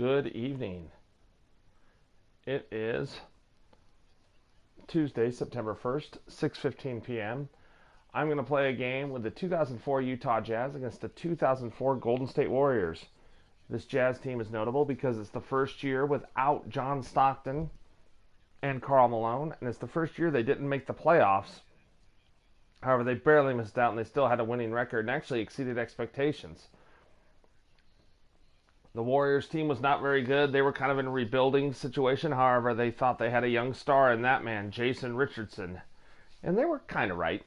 Good evening. It is Tuesday, September 1st, 6:15 p.m. I'm going to play a game with the 2004 Utah Jazz against the 2004 Golden State Warriors. This Jazz team is notable because it's the first year without John Stockton and Karl Malone, and it's the first year they didn't make the playoffs. However, they barely missed out, and they still had a winning record and actually exceeded expectations. The Warriors team was not very good. They were kind of in a rebuilding situation. However, they thought they had a young star in that man, Jason Richardson. And they were kind of right.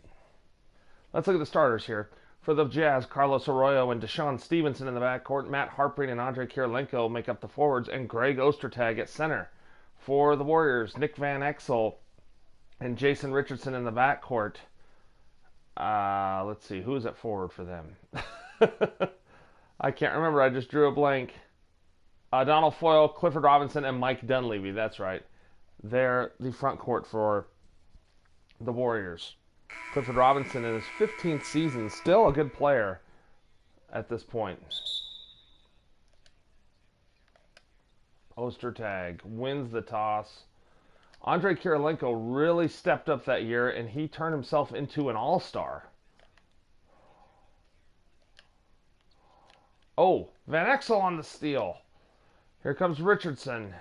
Let's look at the starters here. For the Jazz, Carlos Arroyo and Deshaun Stevenson in the backcourt. Matt Harpring and Andrei Kirilenko make up the forwards. And Greg Ostertag at center. For the Warriors, Nick Van Exel and Jason Richardson in the backcourt. Let's see. Who's at forward for them? I can't remember. I just drew a blank. Donald Foyle, Clifford Robinson, and Mike Dunleavy. That's right. They're the front court for the Warriors. Clifford Robinson in his 15th season, still a good player at this point. Ostertag wins the toss. Andrei Kirilenko really stepped up that year, and he turned himself into an all-star. Oh, Van Exel on the steal. Here comes Richardson.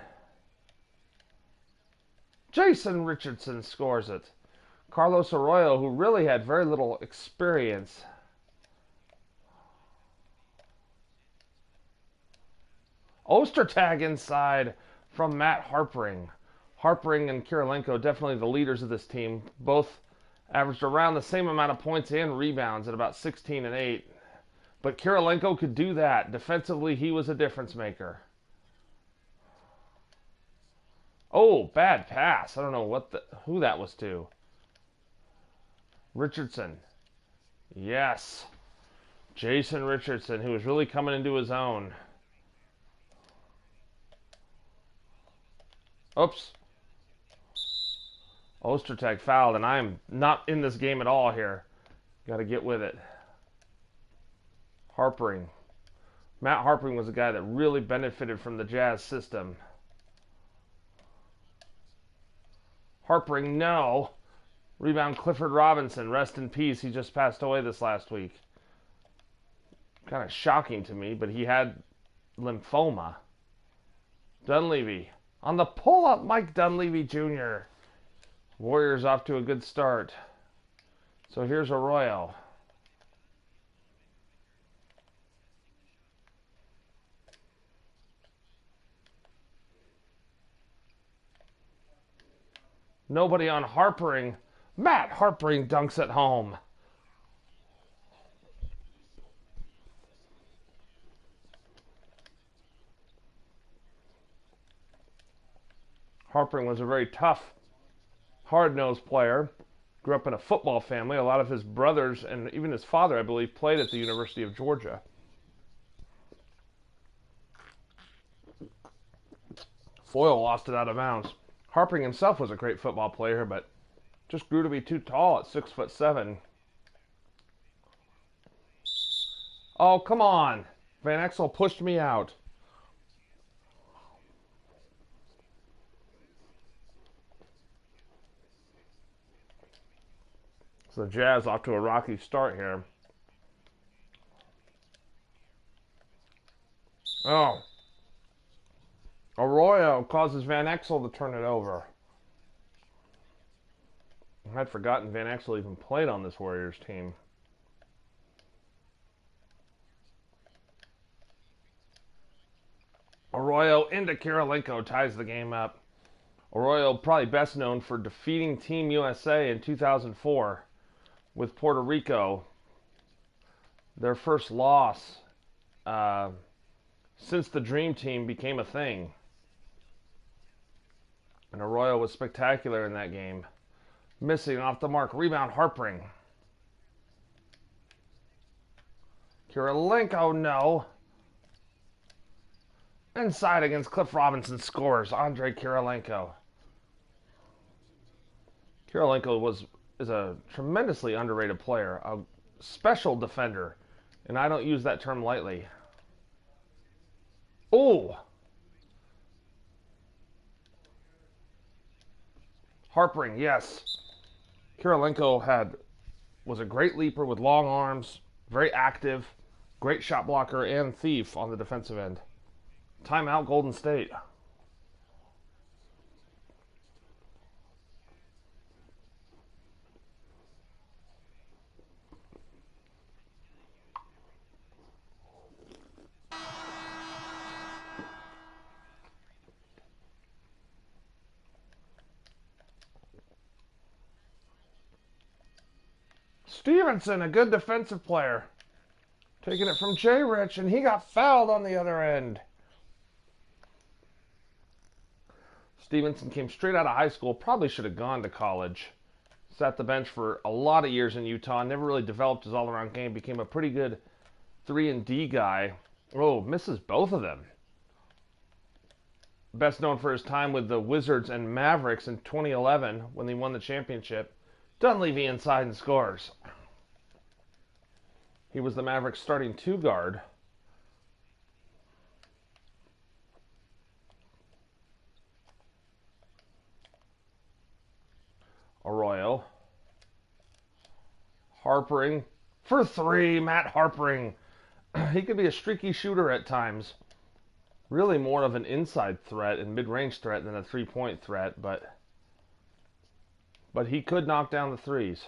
Jason Richardson scores it. Carlos Arroyo, who really had very little experience. Ostertag inside from Matt Harpring. Harpring and Kirilenko, definitely the leaders of this team. Both averaged around the same amount of points and rebounds at about 16 and 8. But Kirilenko could do that. Defensively, he was a difference maker. Oh, bad pass. I don't know who that was to. Richardson. Yes. Jason Richardson, who was really coming into his own. Oops. Ostertag fouled, and I am not in this game at all here. Got to get with it. Harpring. Matt Harpring was a guy that really benefited from the Jazz system. Harpring, no. Rebound Clifford Robinson. Rest in peace. He just passed away this last week. Kind of shocking to me, but he had lymphoma. Dunleavy. On the pull-up, Mike Dunleavy Jr. Warriors off to a good start. So here's Arroyo. Nobody on Harpring. Matt Harpring dunks at home. Harpring was a very tough, hard-nosed player. Grew up in a football family. A lot of his brothers and even his father, I believe, played at the University of Georgia. Foyle lost it out of bounds. Harpring himself was a great football player, but just grew to be too tall at 6'7". Oh, come on. Van Exel pushed me out. So the Jazz off to a rocky start here. Oh. Arroyo causes Van Exel to turn it over. I'd forgotten Van Exel even played on this Warriors team. Arroyo into Kirilenko ties the game up. Arroyo probably best known for defeating Team USA in 2004 with Puerto Rico. Their first loss since the Dream Team became a thing. And Arroyo was spectacular in that game. Missing off the mark. Rebound Harpring. Kirilenko, no. Inside against Cliff Robinson scores. Andrei Kirilenko. Kirilenko is a tremendously underrated player. A special defender. And I don't use that term lightly. Oh! Harpering, yes. Kirilenko was a great leaper with long arms, very active, great shot blocker, and thief on the defensive end. Timeout, Golden State. Stevenson, a good defensive player. Taking it from Jay Rich, and he got fouled on the other end. Stevenson came straight out of high school, probably should have gone to college. Sat the bench for a lot of years in Utah, never really developed his all-around game, became a pretty good 3-and-D guy. Oh, misses both of them. Best known for his time with the Wizards and Mavericks in 2011 when they won the championship. Dunleavy inside and scores. He was the Mavericks starting 2-guard. Arroyo. Harpering for 3. Matt Harpering. He could be a streaky shooter at times. Really more of an inside threat and mid-range threat than a three-point threat, but he could knock down the threes.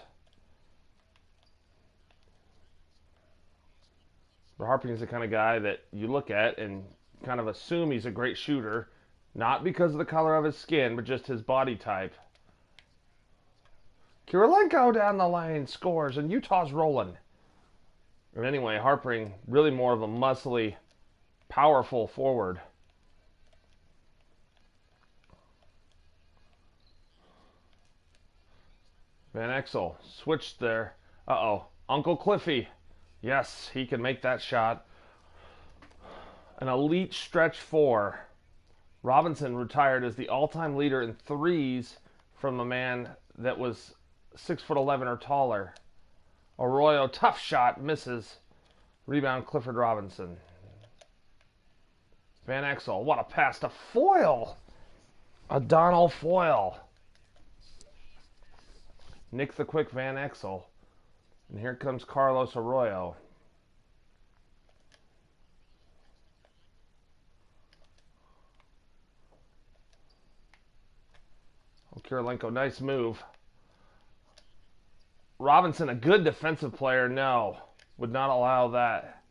But Harpering is the kind of guy that you look at and kind of assume he's a great shooter, not because of the color of his skin, but just his body type. Kirilenko down the lane scores, and Utah's rolling. And anyway, Harpering, really more of a muscly, powerful forward. Van Exel switched there. Uh-oh. Uncle Cliffy. Yes, he can make that shot. An elite stretch 4. Robinson retired as the all-time leader in threes from a man that was 6'11" or taller. Arroyo, tough shot, misses. Rebound, Clifford Robinson. Van Exel, what a pass to Foyle. A Donald Foyle. Nick the Quick Van Exel. And here comes Carlos Arroyo. Oh, Kirilenko, nice move. Robinson, a good defensive player. No, would not allow that.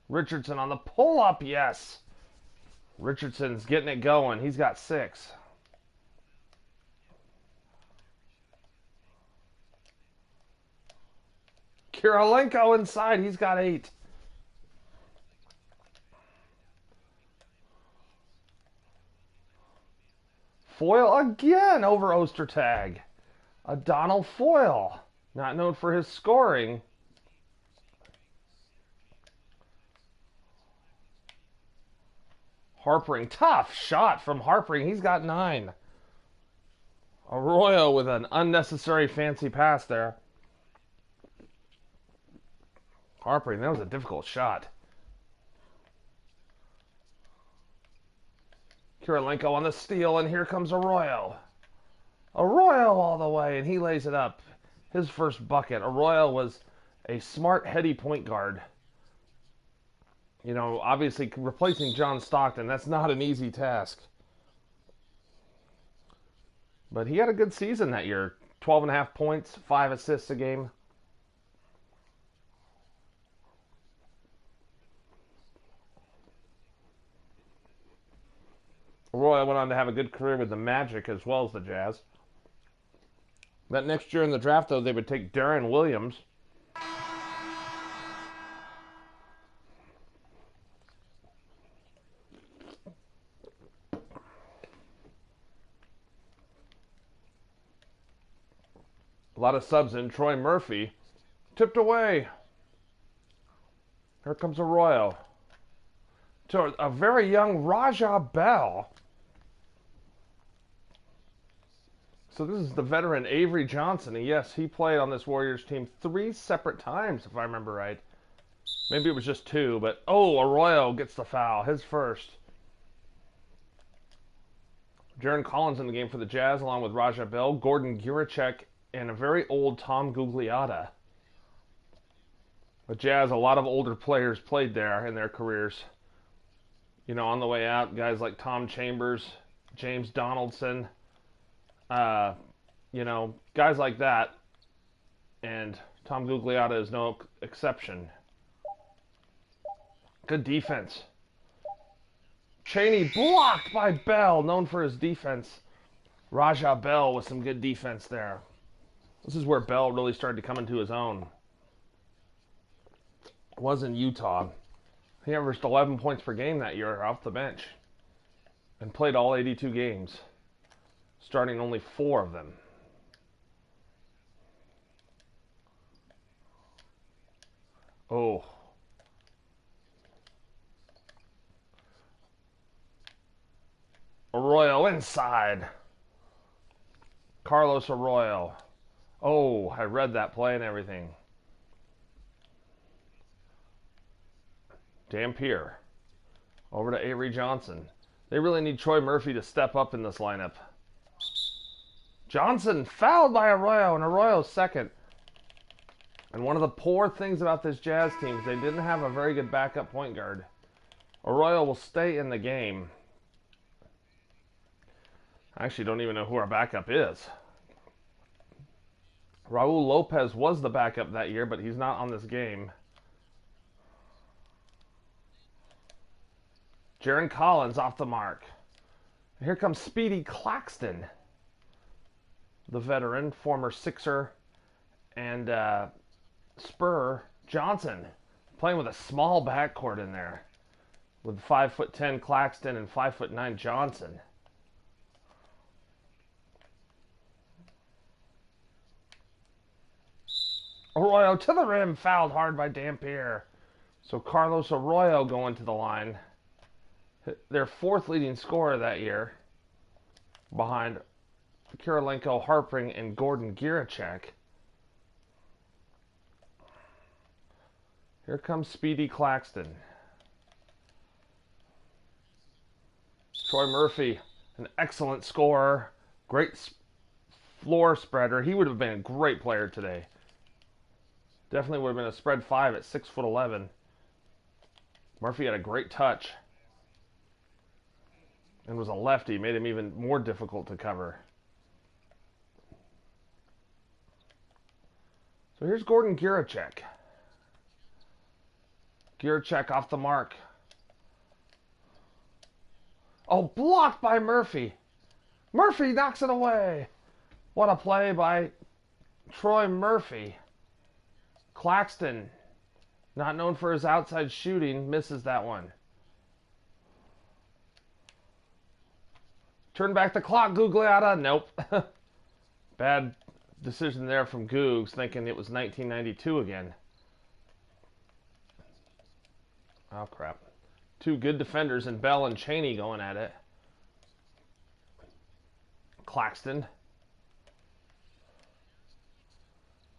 Richardson on the pull-up, yes. Richardson's getting it going. He's got 6. Kirilenko inside. He's got 8. Foyle again over Ostertag. A Donald Foyle. Not known for his scoring. Harpering. Tough shot from Harpering. He's got 9. Arroyo with an unnecessary fancy pass there. Harpering, that was a difficult shot. Kirilenko on the steal, and here comes Arroyo. Arroyo all the way, and he lays it up. His first bucket. Arroyo was a smart, heady point guard. You know, obviously replacing John Stockton, that's not an easy task. But he had a good season that year. 12.5 points, 5 assists a game. Arroyo went on to have a good career with the Magic as well as the Jazz. That next year in the draft, though, they would take Darren Williams. A lot of subs in. Troy Murphy tipped away. Here comes Arroyo. To a very young Raja Bell. So this is the veteran Avery Johnson. And yes, he played on this Warriors team 3 separate times, if I remember right. Maybe it was just 2, but oh, Arroyo gets the foul, his first. Jaron Collins in the game for the Jazz, along with Raja Bell, Gordon Guracek, and a very old Tom Gugliotta. The Jazz, a lot of older players played there in their careers. You know, on the way out, guys like Tom Chambers, James Donaldson, you know, guys like that. And Tom Gugliotta is no exception. Good defense. Chaney blocked by Bell, known for his defense. Raja Bell with some good defense there. This is where Bell really started to come into his own. It was in Utah. He averaged 11 points per game that year off the bench and played all 82 games, starting only 4 of them. Oh. Arroyo inside. Carlos Arroyo. Oh, I read that play and everything. Dampier. Over to Avery Johnson. They really need Troy Murphy to step up in this lineup. Johnson fouled by Arroyo, and Arroyo's second. And one of the poor things about this Jazz team is they didn't have a very good backup point guard. Arroyo will stay in the game. I actually don't even know who our backup is. Raul Lopez was the backup that year, but he's not on this game. Jaron Collins off the mark. Here comes Speedy Claxton, the veteran, former Sixer, and Spur Johnson, playing with a small backcourt in there, with 5'10" Claxton and 5'9" Johnson. Arroyo to the rim, fouled hard by Dampier. So Carlos Arroyo going to the line. Their 4th leading scorer that year, behind Kirilenko, Harpring, and Gordon Guracek. Here comes Speedy Claxton. Troy Murphy, an excellent scorer, great floor spreader. He would have been a great player today. Definitely would have been a spread 5 at 6'11". Murphy had a great touch and was a lefty, made him even more difficult to cover. So here's Gordon Guracek. Guracek off the mark. Oh, blocked by Murphy. Murphy knocks it away. What a play by Troy Murphy. Claxton, not known for his outside shooting, misses that one. Turn back the clock, Gugliotta. Nope. Bad decision there from Googs, thinking it was 1992 again. Oh, crap. 2 good defenders in Bell and Chaney going at it. Claxton.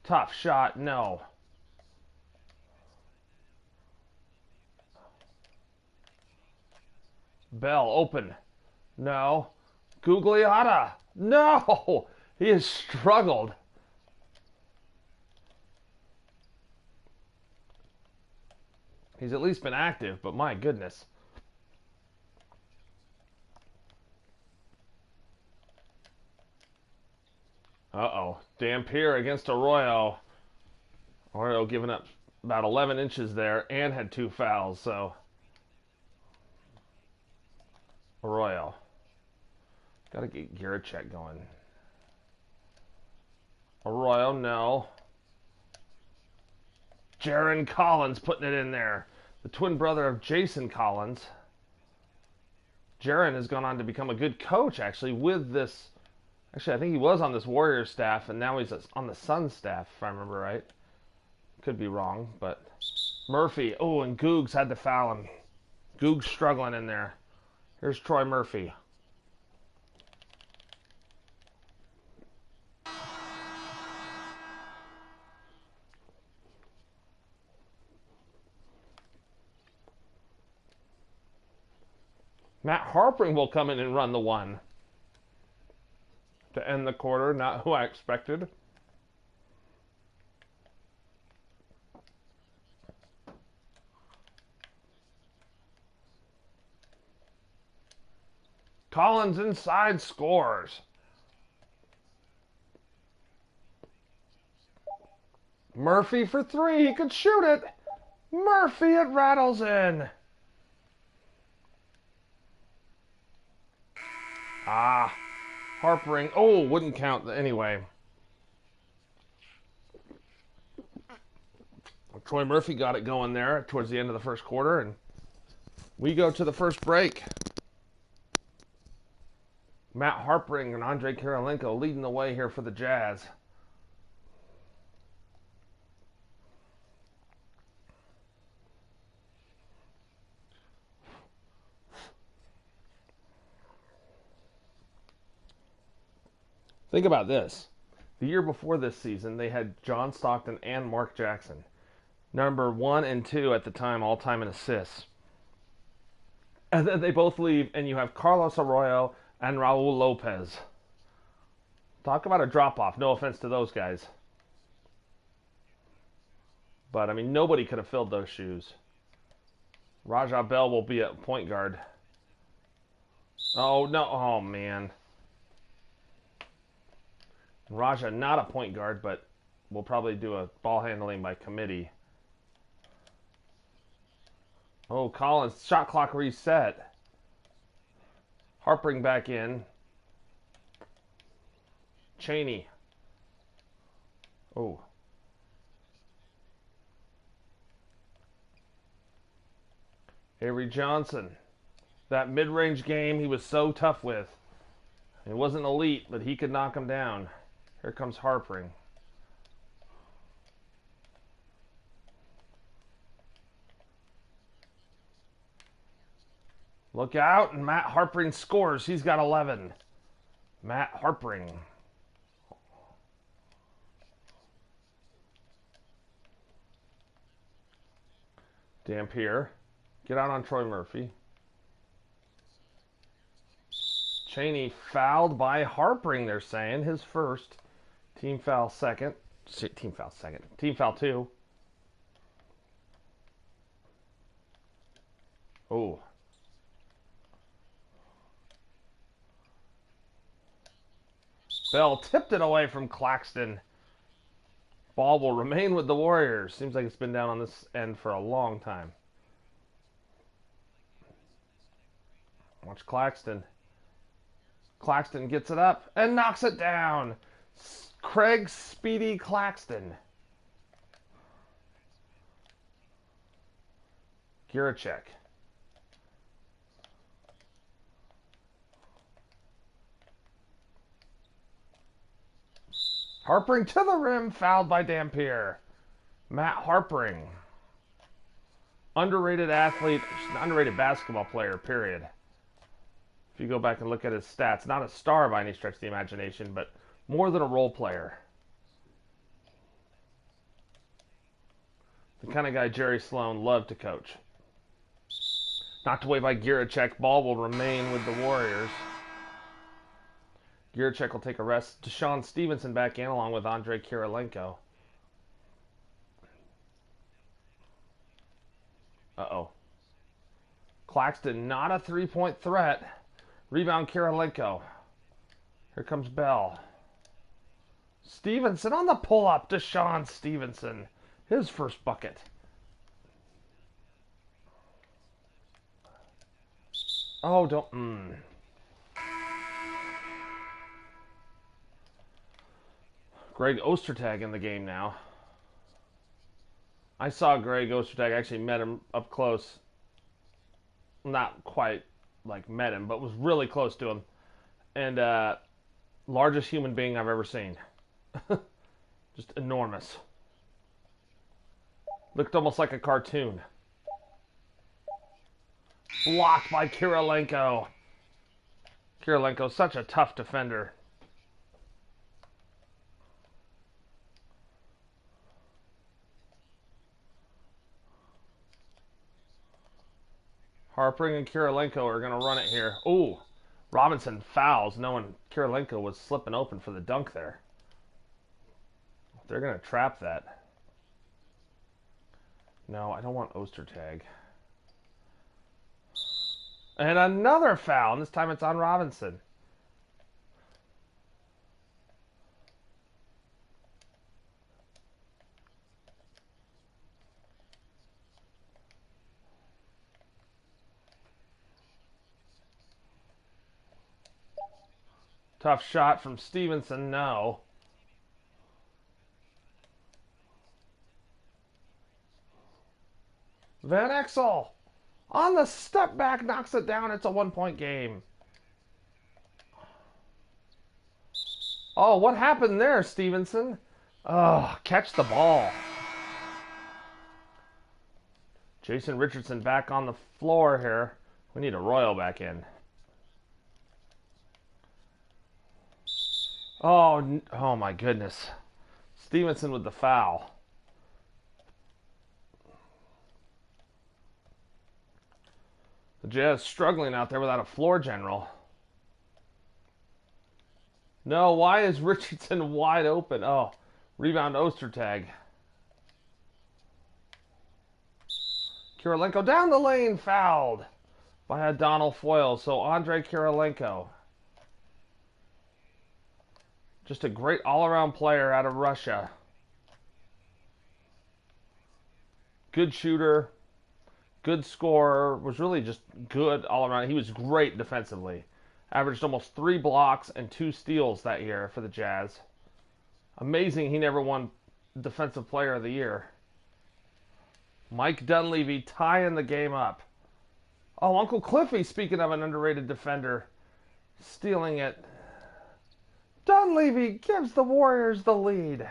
Tough shot, no. Bell open. No. Gugliotta. No! He has struggled. He's at least been active, but my goodness. Uh-oh. Dampier against Arroyo. Arroyo giving up about 11 inches there and had 2 fouls, so... Arroyo. Got to get Guracek going. Arroyo, no. Jaron Collins putting it in there. The twin brother of Jason Collins. Jaron has gone on to become a good coach, actually, with this... Actually, I think he was on this Warriors staff, and now he's on the Suns staff, if I remember right. Could be wrong, but... Murphy. Oh, and Googs had to foul him. Googs struggling in there. Here's Troy Murphy. Matt Harpring will come in and run the one. to end the quarter. Not who I expected. Collins inside scores. Murphy for three. He could shoot it. Murphy, it rattles in. Harpering. Oh, wouldn't count anyway. Troy Murphy got it going there towards the end of the first quarter, and we go to the first break. Matt Harpring and Andrei Kirilenko leading the way here for the Jazz. Think about this. The year before this season, they had John Stockton and Mark Jackson. Number 1 and 2 at the time, all-time in assists. And then they both leave, and you have Carlos Arroyo and Raul Lopez. Talk about a drop-off. No offense to those guys. But, I mean, nobody could have filled those shoes. Raja Bell will be at point guard. Oh, no. Oh, man. Raja, not a point guard, but we'll probably do a ball handling by committee. Oh, Collins, shot clock reset. Harpring back in. Chaney. Oh. Avery Johnson. That mid-range game he was so tough with. He wasn't elite, but he could knock him down. Here comes Harpring. Look out, and Matt Harpring scores. He's got 11. Matt Harpring. Dampier. Get out on Troy Murphy. Chaney fouled by Harpring, they're saying. His first. Team foul second. Team foul second. Team foul 2. Oh. Bell tipped it away from Claxton. Ball will remain with the Warriors. Seems like it's been down on this end for a long time. Watch Claxton. Claxton gets it up and knocks it down. Craig Speedy Claxton. Giracek. Harpring to the rim, fouled by Dampier. Matt Harpring. Underrated athlete, underrated basketball player, period. If you go back and look at his stats, not a star by any stretch of the imagination, but more than a role player. The kind of guy Jerry Sloan loved to coach. Knocked away by Giracek. Ball will remain with the Warriors. Giracek will take a rest. Deshaun Stevenson back in along with Andrei Kirilenko. Uh-oh. Claxton, not a three-point threat. Rebound Kirilenko. Here comes Bell. Stevenson on the pull-up. Deshaun Stevenson. His first bucket. Oh, don't... Greg Ostertag in the game now. I saw Greg Ostertag, actually met him up close. Not quite like met him, but was really close to him. And largest human being I've ever seen. Just enormous. Looked almost like a cartoon. Blocked by Kirilenko. Kirilenko, such a tough defender. Harpring and Kirilenko are going to run it here. Ooh, Robinson fouls, knowing Kirilenko was slipping open for the dunk there. They're going to trap that. No, I don't want Ostertag. And another foul, and this time it's on Robinson. Tough shot from Stevenson, no. Van Exel on the step back knocks it down. It's a 1-point game. Oh, what happened there, Stevenson? Oh, catch the ball. Jason Richardson back on the floor here. We need a Royal back in. Oh my goodness. Stevenson with the foul. The Jazz struggling out there without a floor general. No, why is Richardson wide open? Oh, rebound Ostertag. Kirilenko down the lane, fouled by O'Donnell Foyle. So Andrei Kirilenko. Just a great all-around player out of Russia. Good shooter. Good scorer, was really just good all around. He was great defensively. Averaged almost 3 blocks and 2 steals that year for the Jazz. Amazing he never won Defensive Player of the Year. Mike Dunleavy tying the game up. Oh, Uncle Cliffy, speaking of an underrated defender, stealing it. Dunleavy gives the Warriors the lead.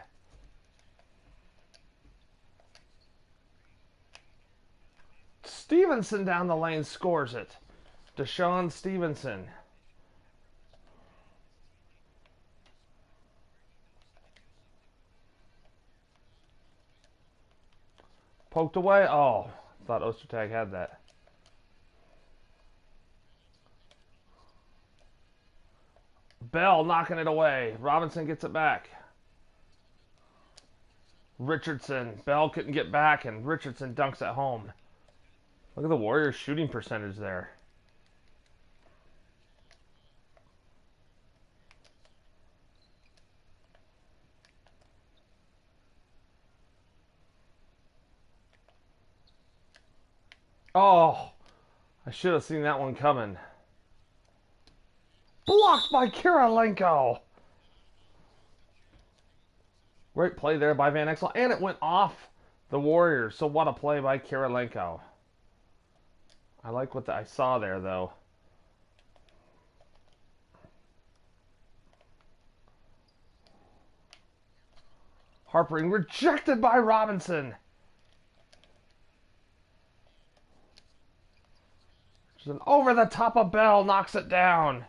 Stevenson down the lane scores it. Deshaun Stevenson. Poked away. Oh, thought Ostertag had that. Bell knocking it away. Robinson gets it back. Richardson. Bell couldn't get back, and Richardson dunks at home. Look at the Warriors' shooting percentage there. Oh, I should have seen that one coming. Blocked by Kirilenko. Great play there by Van Exel, and it went off the Warriors. So what a play by Kirilenko. I like what I saw there, though. Harpering rejected by Robinson. Just an over the top of Bell knocks it down.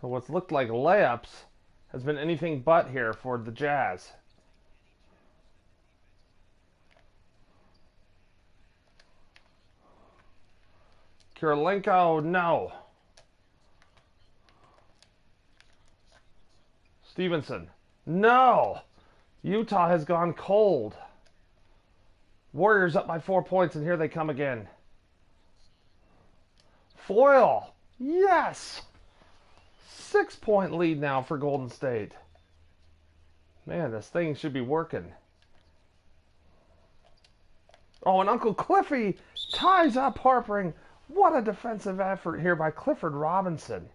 So what's looked like layups has been anything but here for the Jazz. Kirilenko, no. Stevenson, no. Utah has gone cold. Warriors up by 4 points, and here they come again. Foyle, yes. 6-point lead now for Golden State. Man, this thing should be working. Oh, and Uncle Cliffy ties up Harpering. What a defensive effort here by Clifford Robinson.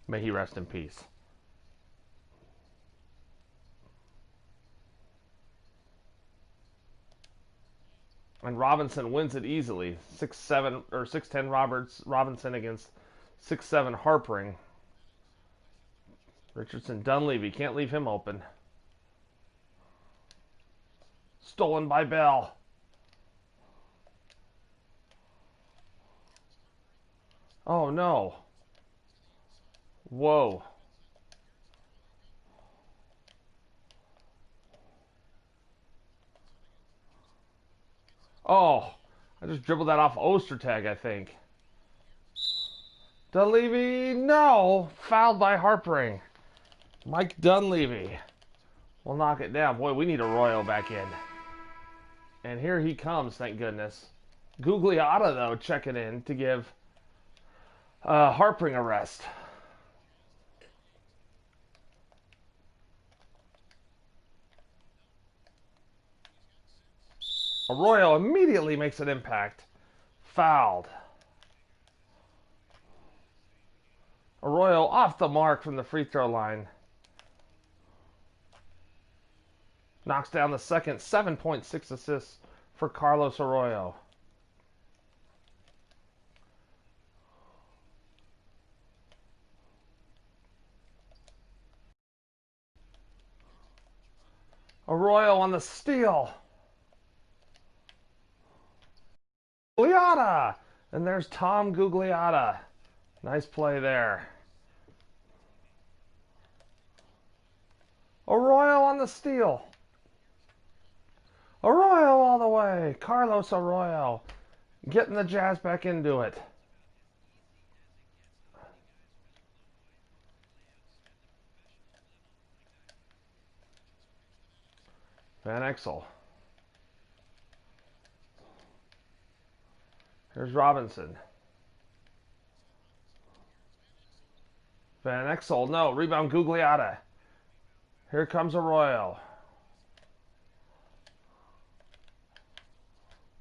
May he rest in peace. And Robinson wins it easily. 6'7" or 6'10" Robinson against 6'7" Harpering. Richardson Dunleavy, can't leave him open. Stolen by Bell. Oh no. Whoa. Oh, I just dribbled that off Ostertag, I think. Dunleavy, no! Fouled by Harpring. Mike Dunleavy will knock it down. Boy, we need Arroyo back in. And here he comes, thank goodness. Gugliotta, though, checking in to give Harpring a rest. Arroyo immediately makes an impact. Fouled. Arroyo off the mark from the free throw line. Knocks down the second. 7.6 assists for Carlos Arroyo. Arroyo on the steal. Gugliotta! And there's Tom Gugliotta. Nice play there. Arroyo on the steal. Arroyo all the way. Carlos Arroyo getting the Jazz back into it. Van Exel. Here's Robinson. Van Exel, no. Rebound Gugliotta. Here comes Arroyo.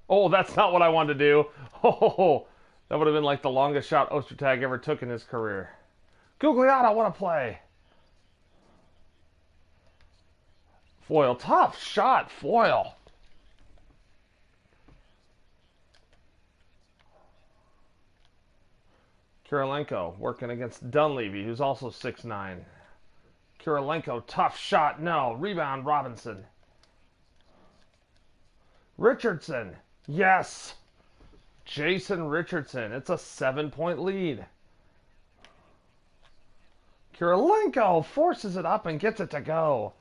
Oh, that's not what I wanted to do. Oh, that would have been like the longest shot Ostertag ever took in his career. Gugliotta, what a play. Foyle, tough shot, Foyle. Kirilenko working against Dunleavy, who's also 6'9". Kirilenko, tough shot, no. Rebound, Robinson. Richardson, yes. Jason Richardson, it's a 7-point lead. Kirilenko forces it up and gets it to go.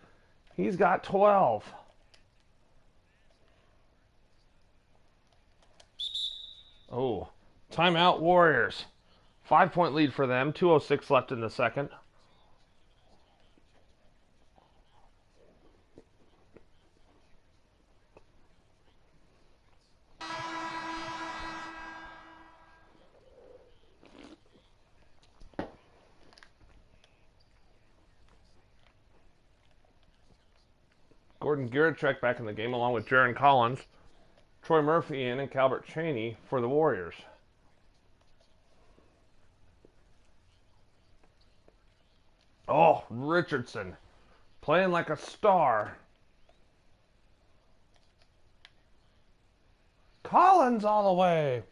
He's got 12. Oh, timeout Warriors. 5-point lead for them. 2:06 left in the second. Gordon Gierczek back in the game along with Jaron Collins. Troy Murphy in and Calbert Chaney for the Warriors. Oh, Richardson playing like a star. Collins all the way.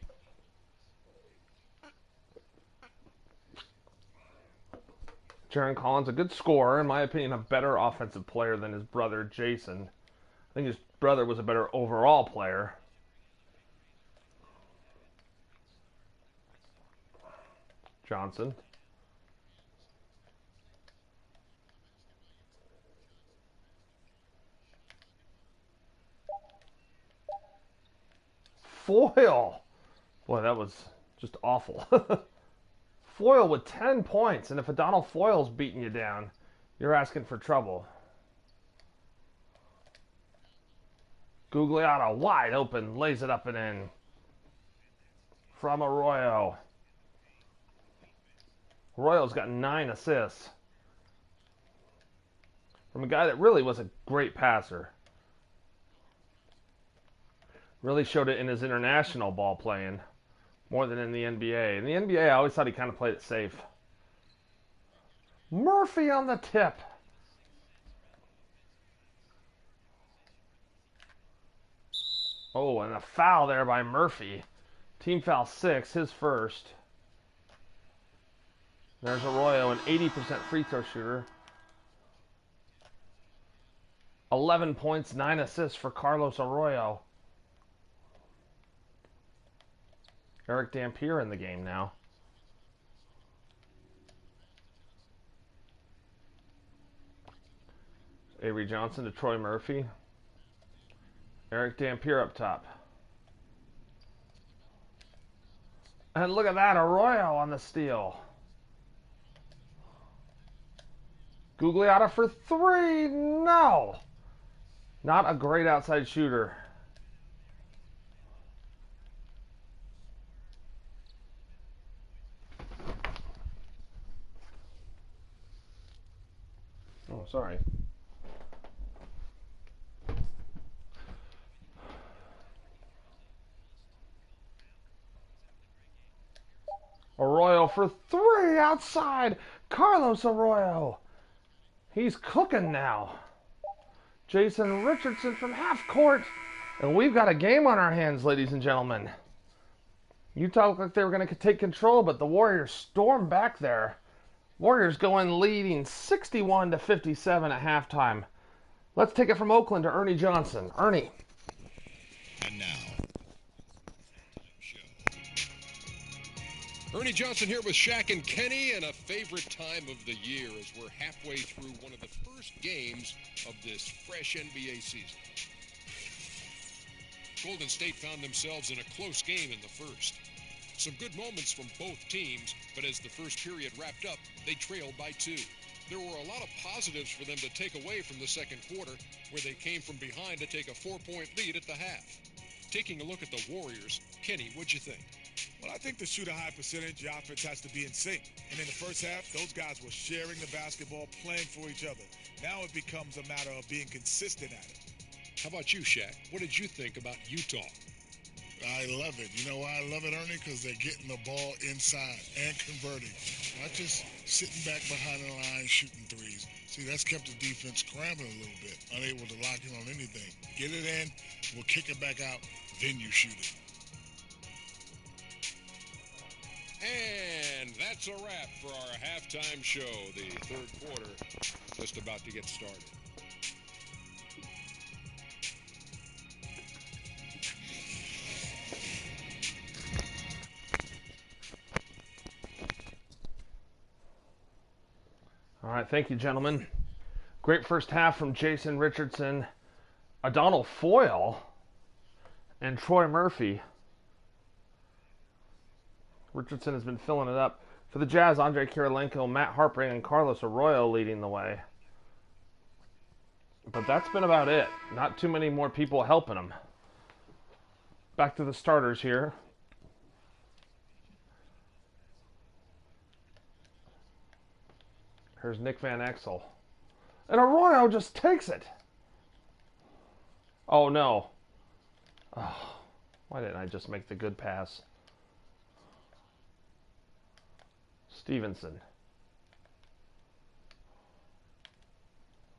Jaron Collins, a good scorer, in my opinion, a better offensive player than his brother Jason. I think his brother was a better overall player. Johnson. Foyle. Boy, that was just awful. Foyle with 10 points, and if Adonal Foyle's beating you down, you're asking for trouble. Gugliotta wide open, lays it up and in. From Arroyo. Arroyo's got 9 assists. From a guy that really was a great passer. Really showed it in his international ball playing. More than in the NBA. In the NBA, I always thought he kind of played it safe. Murphy on the tip. Oh, and a foul there by Murphy. Team foul 6, his first. There's Arroyo, an 80% free throw shooter. 11 points, 9 assists for Carlos Arroyo. Eric Dampier in the game now. Avery Johnson to Troy Murphy. Eric Dampier up top. And look at that, Arroyo on the steal. Gugliotta for three. No. Not a great outside shooter. Oh, sorry. Arroyo for three outside. Carlos Arroyo. He's cooking now. Jason Richardson from half court. And we've got a game on our hands, ladies and gentlemen. Utah looked like they were going to take control, but the Warriors stormed back there. Warriors go in leading 61-57 at halftime. Let's take it from Oakland to Ernie Johnson. Ernie. And now, Ernie Johnson here with Shaq and Kenny, and a favorite time of the year as we're halfway through one of the first games of this fresh NBA season. Golden State found themselves in a close game in the first. Some good moments from both teams, but as the first period wrapped up, they trailed by 2. There were a lot of positives for them to take away from the second quarter, where they came from behind to take a 4-point lead at the half. Taking a look at the Warriors, Kenny, what'd you think? Well, I think to shoot a high percentage, the offense has to be in sync. And in the first half, those guys were sharing the basketball, playing for each other. Now it becomes a matter of being consistent at it. How about you, Shaq? What did you think about Utah? I love it. You know why I love it, Ernie? Because they're getting the ball inside and converting. Not just sitting back behind the line shooting threes. See, that's kept the defense scrambling a little bit, unable to lock in on anything. Get it in, we'll kick it back out, then you shoot it. And that's a wrap for our halftime show. The third quarter just about to get started. All right, thank you, gentlemen. Great first half from Jason Richardson, Adonal Foyle, and Troy Murphy. Richardson has been filling it up. For the Jazz, Andre Kirilenko, Matt Harpring, and Carlos Arroyo leading the way. But that's been about it. Not too many more people helping them. Back to the starters here. Here's Nick Van Exel. And Arroyo just takes it. Oh, no. Oh, why didn't I just make the good pass? Stevenson.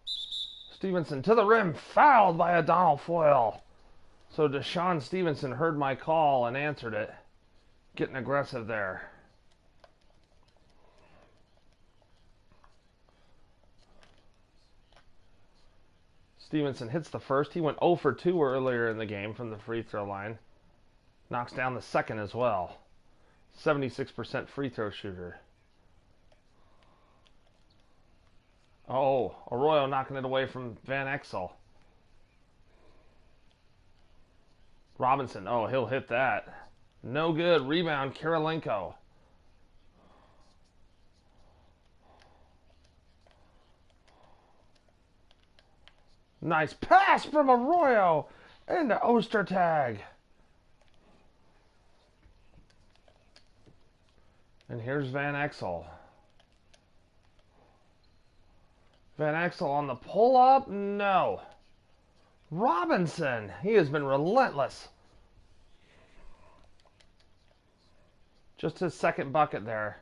Stevenson to the rim, fouled by Adonal Foyle. So Deshaun Stevenson heard my call and answered it. Getting aggressive there. Stevenson hits the first. He went 0 for 2 earlier in the game from the free throw line. Knocks down the second as well. 76% free throw shooter. Oh, Arroyo knocking it away from Van Exel. Robinson, oh, he'll hit that. No good. Rebound, Kirilenko. Nice pass from Arroyo into Ostertag. And here's Van Exel. Van Exel on the pull-up? No. Robinson, he has been relentless. Just his second bucket there.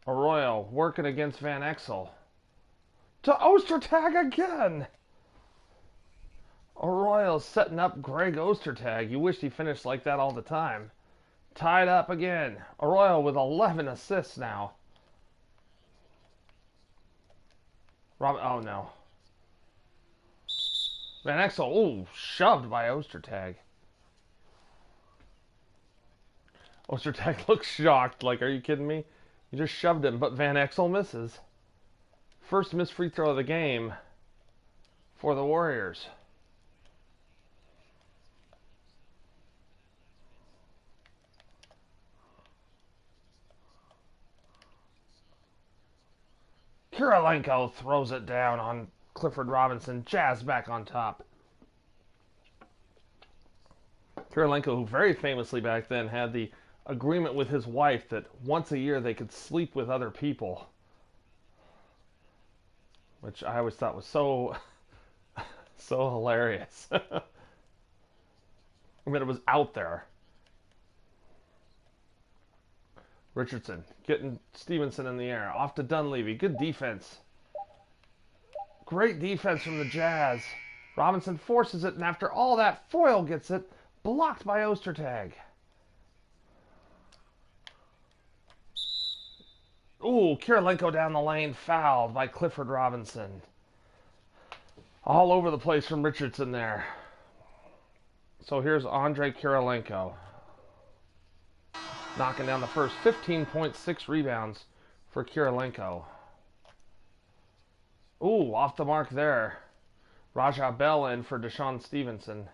Arroyo working against Van Exel. To Ostertag again. Arroyo setting up Greg Ostertag. You wish he finished like that all the time. Tied up again. Arroyo with 11 assists now. Oh no. Van Exel, ooh, shoved by Ostertag. Ostertag looks shocked, like, are you kidding me? You just shoved him, but Van Exel misses. First missed free throw of the game for the Warriors. Kirilenko throws it down on Clifford Robinson. Jazz back on top. Kirilenko, who very famously back then had the agreement with his wife that once a year they could sleep with other people, which I always thought was so hilarious. I mean, it was out there. Richardson getting Stevenson in the air. Off to Dunleavy. Good defense. Great defense from the Jazz. Robinson forces it, and after all that, Foyle gets it. Blocked by Ostertag. Ooh, Kirilenko down the lane. Fouled by Clifford Robinson. All over the place from Richardson there. So here's Andrei Kirilenko. Knocking down the first. 15.6 rebounds for Kirilenko. Ooh, off the mark there. Raja Bell in for Deshaun Stevenson.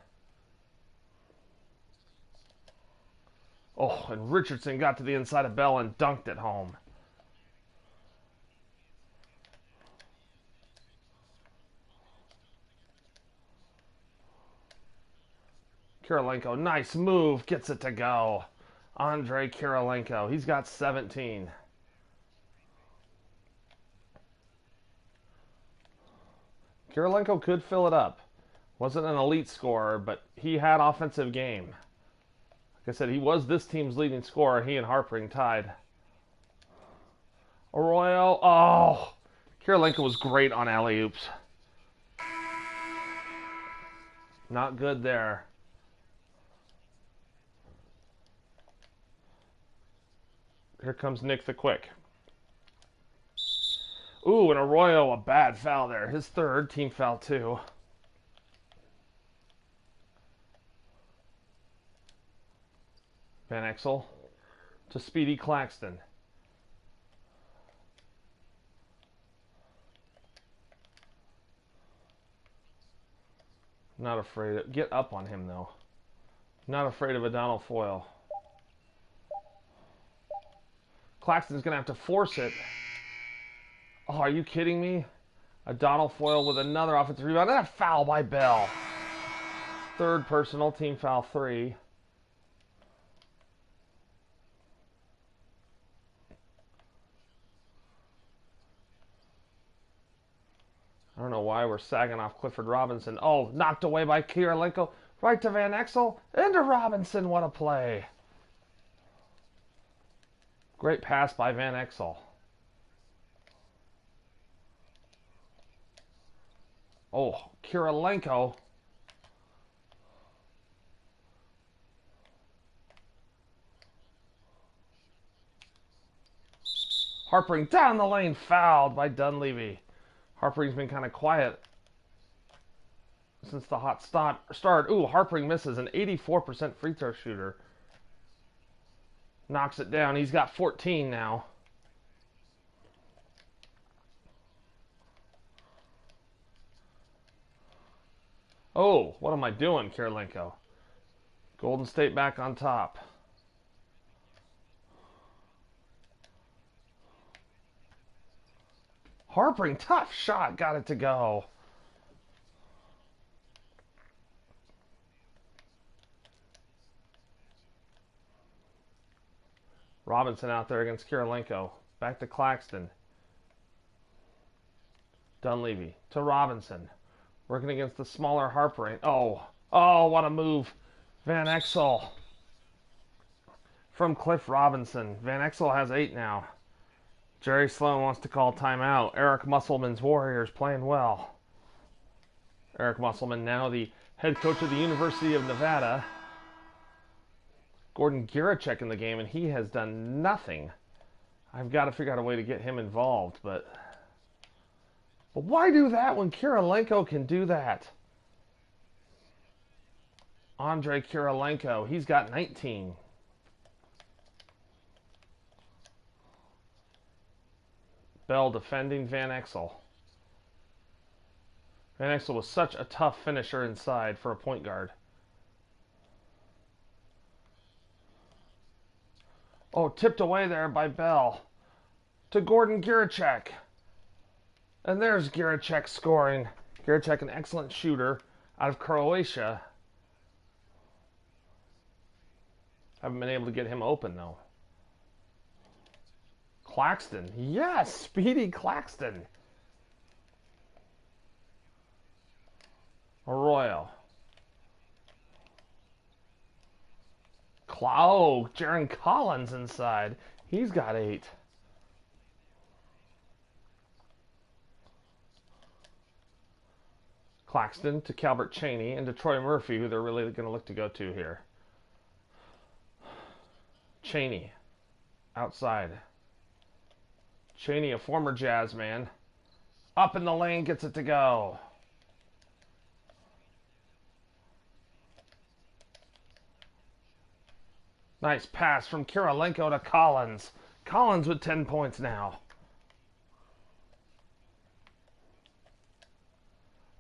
Oh, and Richardson got to the inside of Bell and dunked it home. Kirilenko, nice move, gets it to go. Andrei Kirilenko, he's got 17. Kirilenko could fill it up. Wasn't an elite scorer, but he had offensive game. Like I said, he was this team's leading scorer. He and Harpring tied. Arroyo, oh! Kirilenko was great on alley-oops. Not good there. Here comes Nick the Quick. Ooh, and Arroyo, a bad foul there. His third, team foul too. Van Exel to Speedy Claxton. Not afraid of... Get up on him, though. Not afraid of a Donald Foyle. Claxton's going to have to force it. Oh, are you kidding me? A Donald Foyle with another offensive rebound. And a foul by Bell. Third personal, team foul 3. I don't know why we're sagging off Clifford Robinson. Oh, knocked away by Kirilenko. Right to Van Exel. Into Robinson. What a play. Great pass by Van Exel. Oh, Kirilenko. Harpring down the lane. Fouled by Dunleavy. Harpring's been kind of quiet since the hot start. Ooh, Harpring misses, an 84% free throw shooter. Knocks it down. He's got 14 now. Oh, what am I doing, Kirilenko? Golden State back on top. Harpring, tough shot, got it to go. Robinson out there against Kirilenko. Back to Claxton. Dunleavy to Robinson. Working against the smaller Harpring. Oh, what a move. Van Exel. From Cliff Robinson. Van Exel has 8 now. Jerry Sloan wants to call timeout. Eric Musselman's Warriors playing well. Eric Musselman now the head coach of the University of Nevada. Gordon Girachek in the game, and he has done nothing. I've got to figure out a way to get him involved, but why do that when Kirilenko can do that? Andrei Kirilenko, he's got 19. Bell defending Van Exel. Van Exel was such a tough finisher inside for a point guard. Oh, tipped away there by Bell. To Gordon Girachek. And there's Giracek scoring. Giracek, an excellent shooter out of Croatia. Haven't been able to get him open, though. Claxton. Yes, Speedy Claxton. Arroyo. Oh, Jaron Collins inside. He's got 8. Claxton to Calbert Cheney and to Troy Murphy, who they're really going to look to go to here. Cheney, outside. Cheney, a former Jazz man. Up in the lane, gets it to go. Nice pass from Kirilenko to Collins. Collins with 10 points now.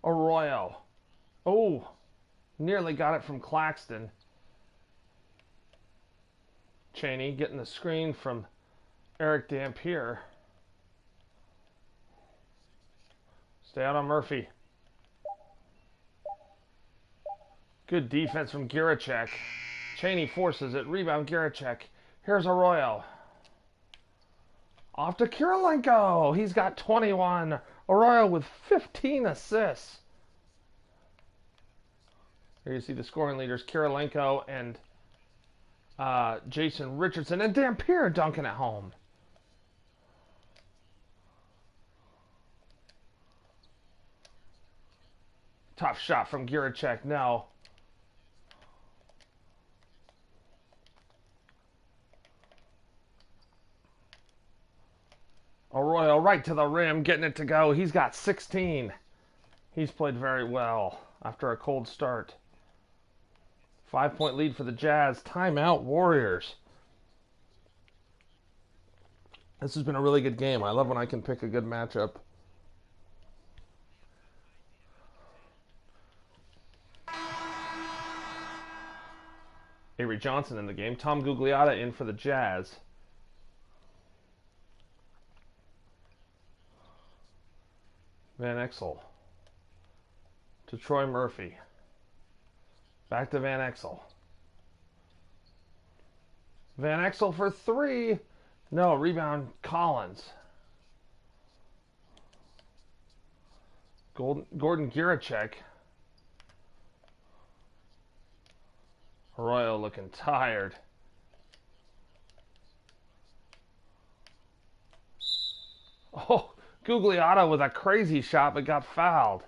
Arroyo. Oh, nearly got it from Claxton. Cheney getting the screen from Eric Dampier. Stay out on Murphy. Good defense from Giracek. Cheney forces it. Rebound Giracek. Here's Arroyo. Off to Kirilenko. He's got 21. Arroyo with 15 assists. Here you see the scoring leaders, Kirilenko and Jason Richardson. And Dampier dunking at home. Tough shot from Giracek now. Arroyo right to the rim, getting it to go. He's got 16. He's played very well after a cold start. 5-point lead for the Jazz. Timeout, Warriors. This has been a really good game. I love when I can pick a good matchup. Avery Johnson in the game. Tom Gugliotta in for the Jazz. Van Exel to Troy Murphy. Back to Van Exel. Van Exel for 3. No, rebound Collins. Gordon Giracek. Arroyo looking tired. Oh, Gugliotta with a crazy shot, but got fouled.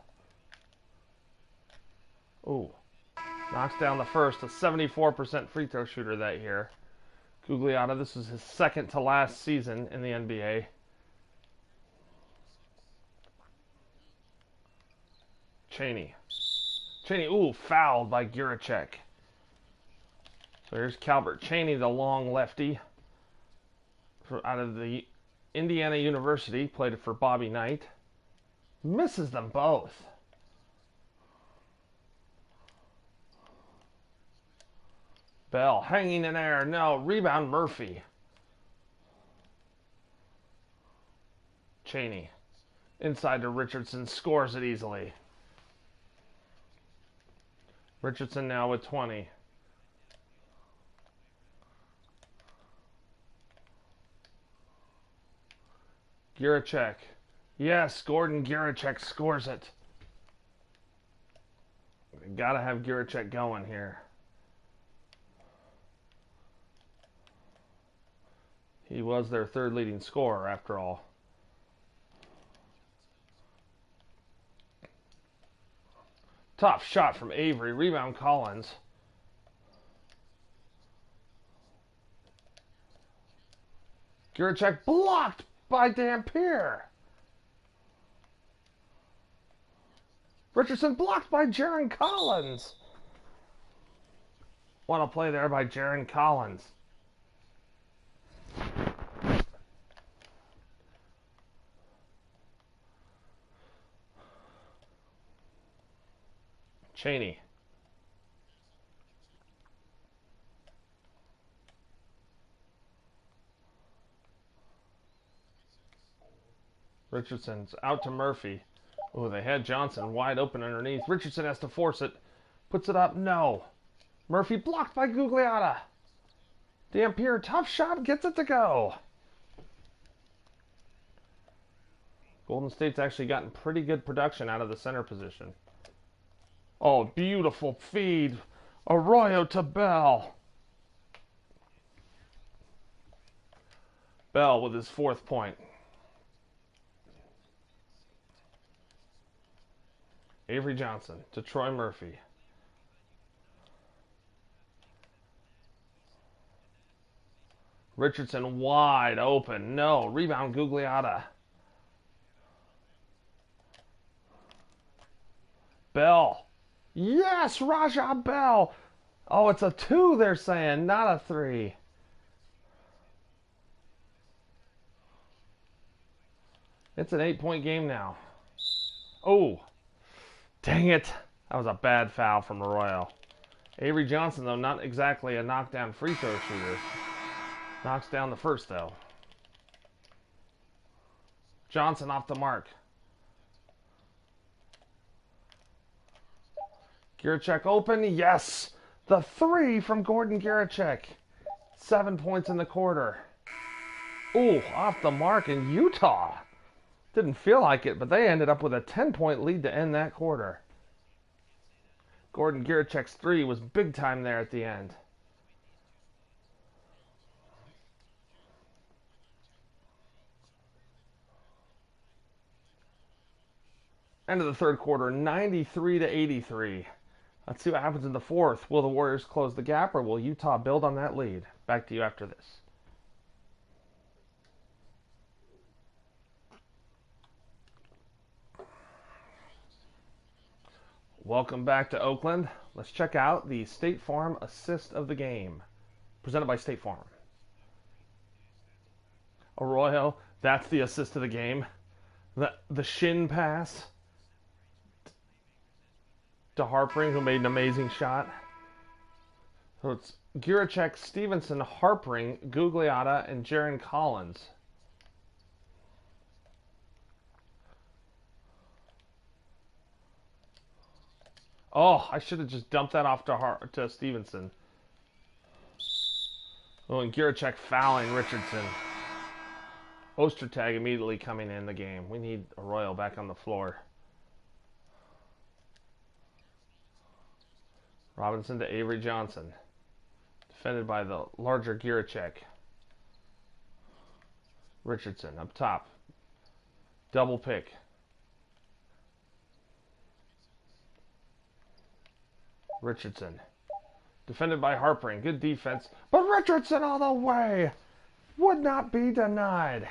Ooh. Knocks down the first, a 74% free throw shooter that year. Gugliotta, this is his second to last season in the NBA. Cheney. Cheney, ooh, fouled by Giracek. So here's Calbert Cheney, the long lefty. Out of the Indiana University, played it for Bobby Knight. Misses them both. Bell hanging in air. No, rebound Murphy. Cheney. Inside to Richardson. Scores it easily. Richardson now with 20. Giracek. Yes, Gordon Giracek scores it. Gotta have Giracek going here. He was their third leading scorer after all. Tough shot from Avery. Rebound Collins. Giracek blocked by Dampier. Richardson blocked by Jaron Collins. What a play there by Jaron Collins. Cheney. Richardson's out to Murphy. Oh, they had Johnson wide open underneath. Richardson has to force it. Puts it up. No. Murphy blocked by Gugliotta. Dampier, tough shot, gets it to go. Golden State's actually gotten pretty good production out of the center position. Oh, beautiful feed. Arroyo to Bell. Bell with his 4th point. Avery Johnson to Troy Murphy. Richardson wide open. No. Rebound Gugliotta. Bell. Yes, Raja Bell. Oh, it's a 2 they're saying, not a 3. It's an 8-point game now. Oh. Dang it. That was a bad foul from Arroyo. Avery Johnson, though, not exactly a knockdown free throw shooter. Knocks down the first, though. Johnson off the mark. Giracek open. Yes! The 3 from Gordon Giracek. 7 points in the quarter. Ooh, off the mark in Utah. Didn't feel like it, but they ended up with a 10-point lead to end that quarter. Gordon Giracek's 3 was big time there at the end. End of the third quarter, 93-83. Let's see what happens in the fourth. Will the Warriors close the gap, or will Utah build on that lead? Back to you after this. Welcome back to Oakland. Let's check out the State Farm assist of the game, presented by State Farm. Arroyo, that's the assist of the game. The shin pass to Harpering, who made an amazing shot. So it's Giracek, Stevenson, Harpering, Gugliotta, and Jaron Collins. Oh, I should have just dumped that off to Stevenson. Oh, and Giracek fouling Richardson. Ostertag immediately coming in the game. We need Arroyo back on the floor. Robinson to Avery Johnson. Defended by the larger Giracek. Richardson up top. Double pick. Richardson. Defended by Harpering. Good defense. But Richardson all the way. Would not be denied.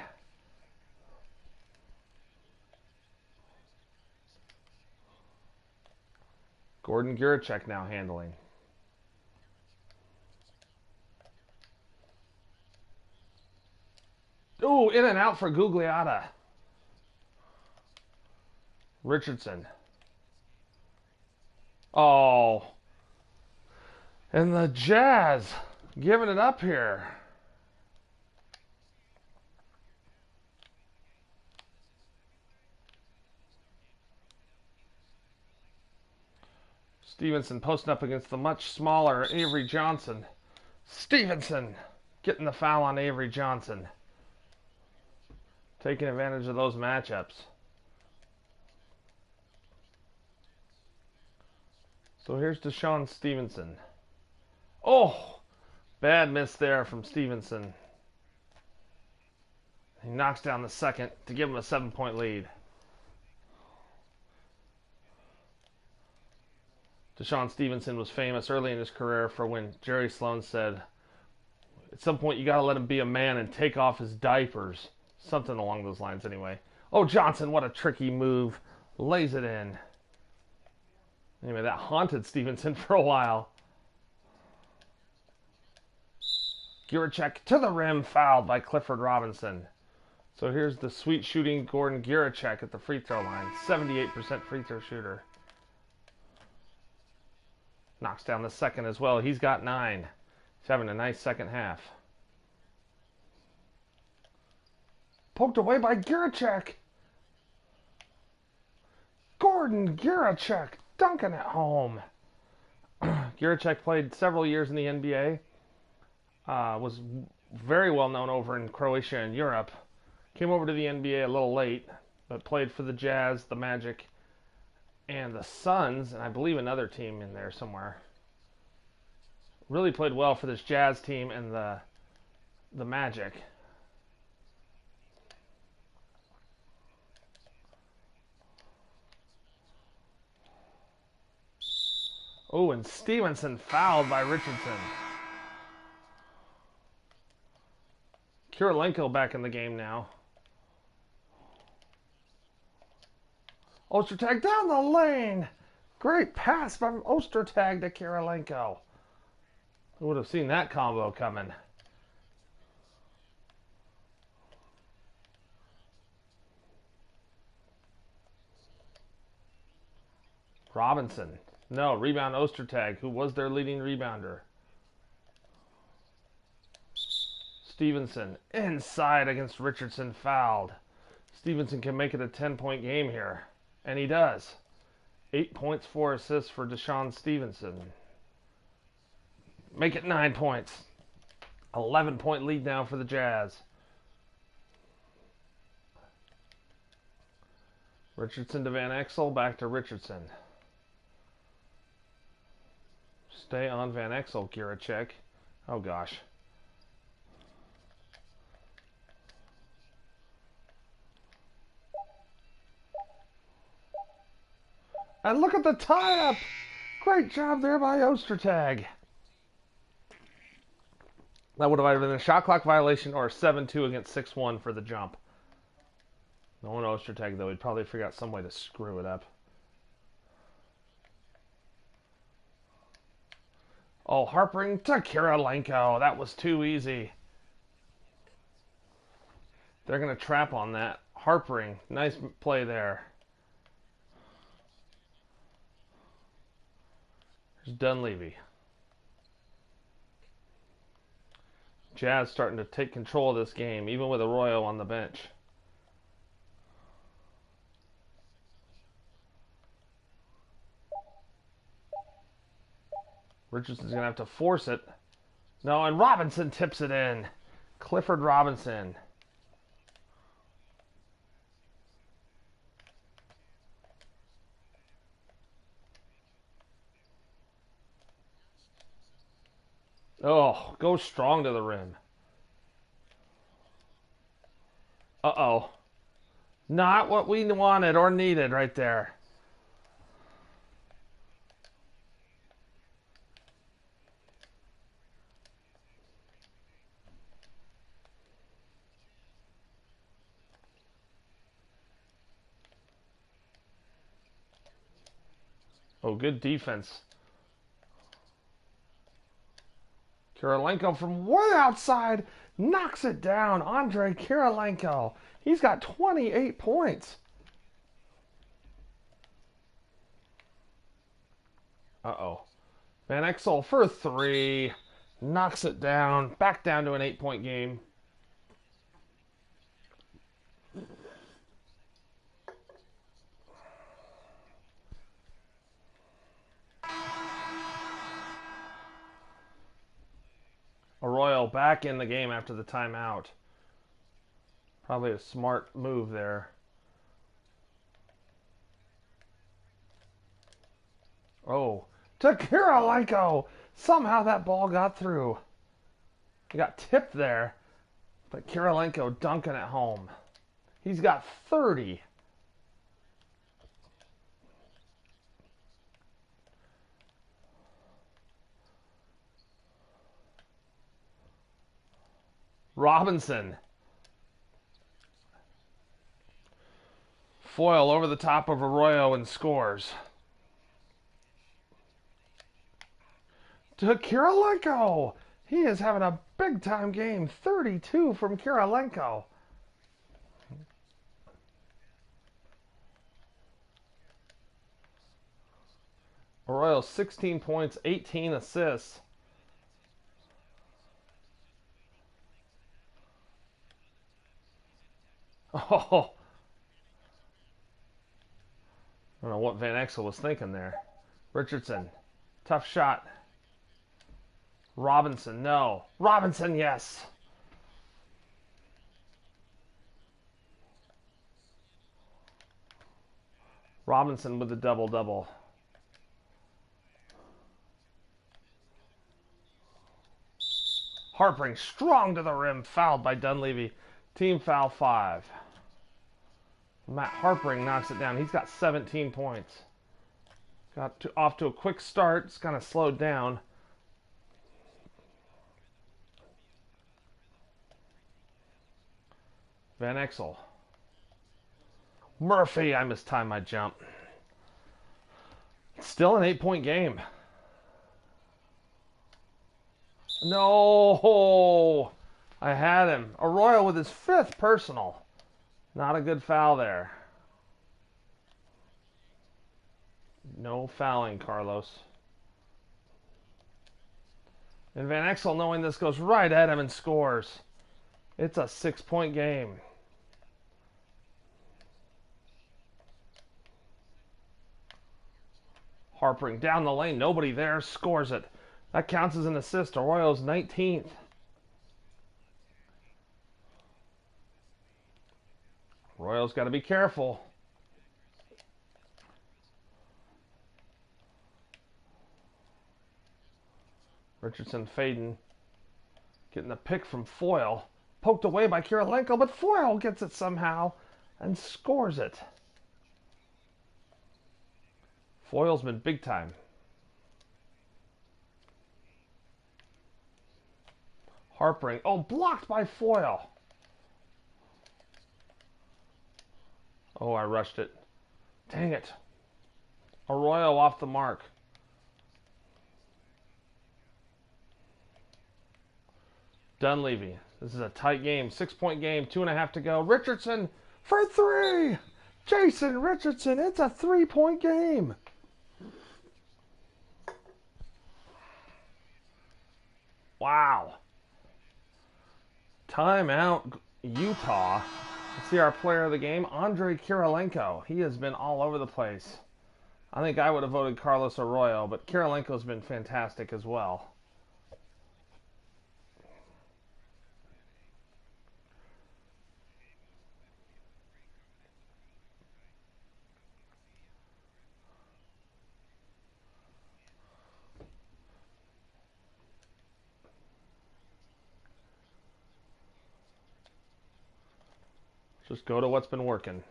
Gordon Giracek now handling. Ooh, in and out for Gugliotta. Richardson. Oh. And the Jazz giving it up here. Stevenson posting up against the much smaller Avery Johnson. Stevenson getting the foul on Avery Johnson. Taking advantage of those matchups. So here's Deshaun Stevenson. Oh! Bad miss there from Stevenson. He knocks down the second to give him a 7-point lead. Deshaun Stevenson was famous early in his career for when Jerry Sloan said, at some point you got to let him be a man and take off his diapers. Something along those lines anyway. Oh, Johnson, what a tricky move. Lays it in. Anyway, that haunted Stevenson for a while. Giracek to the rim, fouled by Clifford Robinson. So here's the sweet shooting Gordon Giracek at the free throw line. 78% free throw shooter. Knocks down the second as well. He's got 9. He's having a nice second half. Poked away by Giracek. Gordon Girachek dunking it home. Girachek played several years in the NBA. Was very well known over in Croatia and Europe. Came over to the NBA a little late, but played for the Jazz, the Magic, and the Suns, and I believe another team in there somewhere. Really played well for this Jazz team and the Magic. Oh, and Stevenson fouled by Richardson. Kirilenko back in the game now. Ostertag down the lane. Great pass from Ostertag to Kirilenko. Who would have seen that combo coming? Robinson. No, rebound Ostertag, who was their leading rebounder. Stevenson inside against Richardson, fouled. Stevenson can make it a 10-point game here, and he does. 8 points, 4 assists for Deshaun Stevenson. Make it 9 points. 11-point lead now for the Jazz. Richardson to Van Exel, back to Richardson. Stay on Van Exel, Girachek. Oh gosh. And look at the tie-up! Great job there by Ostertag. That would have either been a shot clock violation or a 7-2 against 6-1 for the jump. No one Ostertag, though. He'd probably figure out some way to screw it up. Oh, Harpering to Kirilenko. That was too easy. They're going to trap on that. Harpering. Nice play there. There's Dunleavy. Jazz starting to take control of this game, even with Arroyo on the bench. Richardson's going to have to force it. No, and Robinson tips it in. Clifford Robinson. Oh, go strong to the rim. Uh-oh. Not what we wanted or needed right there. Oh, good defense. Kirilenko from way outside knocks it down. Andrei Kirilenko. He's got 28 points. Uh-oh. Van Exel for 3. Knocks it down. Back down to an 8-point game. Arroyo back in the game after the timeout. Probably a smart move there. Oh, to Kirilenko! Somehow that ball got through. He got tipped there, but Kirilenko dunking it home. He's got 30. Robinson. Foil over the top of Arroyo and scores. To Kirilenko. He is having a big-time game. 32 from Kirilenko. Arroyo 16 points, 18 assists. Oh. I don't know what Van Exel was thinking there. Richardson, tough shot. Robinson, no. Robinson, yes. Robinson with the double-double. Harpring strong to the rim, fouled by Dunleavy. Team foul 5. Matt Harpring knocks it down. He's got 17 points. Off to a quick start. It's kind of slowed down. Van Exel. Murphy, I mistimed my jump. Still an 8-point game. No! I had him. Arroyo with his 5th personal. Not a good foul there. No fouling, Carlos. And Van Exel, knowing this, goes right at him and scores. It's a 6-point game. Harpring down the lane. Nobody there. Scores it. That counts as an assist. Arroyo's 19th. Arroyo's got to be careful. Richardson fading. Getting the pick from Foyle. Poked away by Kirilenko, but Foyle gets it somehow and scores it. Foyle's been big time. Harpring. Oh, blocked by Foyle. Oh, I rushed it. Dang it. Arroyo off the mark. Dunleavy. This is a tight game. 6-point game. 2.5 to go. Richardson for 3. Jason Richardson. It's a 3-point game. Wow. Timeout, Utah. Let's see our player of the game, Andrei Kirilenko. He has been all over the place. I think I would have voted Carlos Arroyo, but Kirilenko's been fantastic as well. Just go to what's been working.